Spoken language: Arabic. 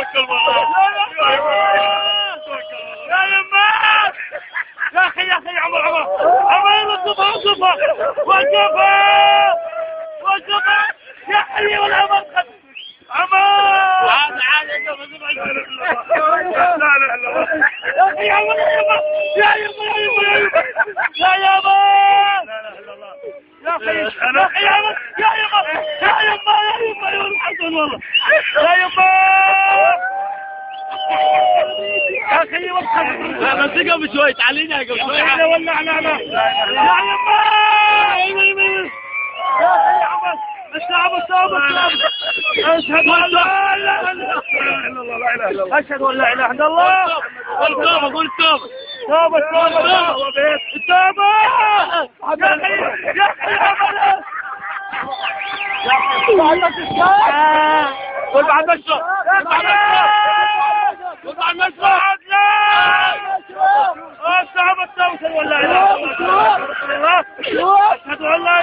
توكل والله. يا يما يا اخي يا اخي عمر وقفها يا حي والعمر عمر عادي انت لا يا اخي عمر يا يما يا يما يا اخي يا اخي عمر يا يما يا الحسن والله يا يما يا اخي والحسن بس قبل شوي تعالينا قبل شوي لا ولعنا لا يا يما يا اخي يا عمر الشعب اشهد ان لا اله الا الله اشهد ان لا اله الا الله والتوبه قول التوبه التوبه يا اخي يا اخي قول بعد مشرب قول بعد مشرب الشعب التوبه ولا اله الا الله اشهد ان لا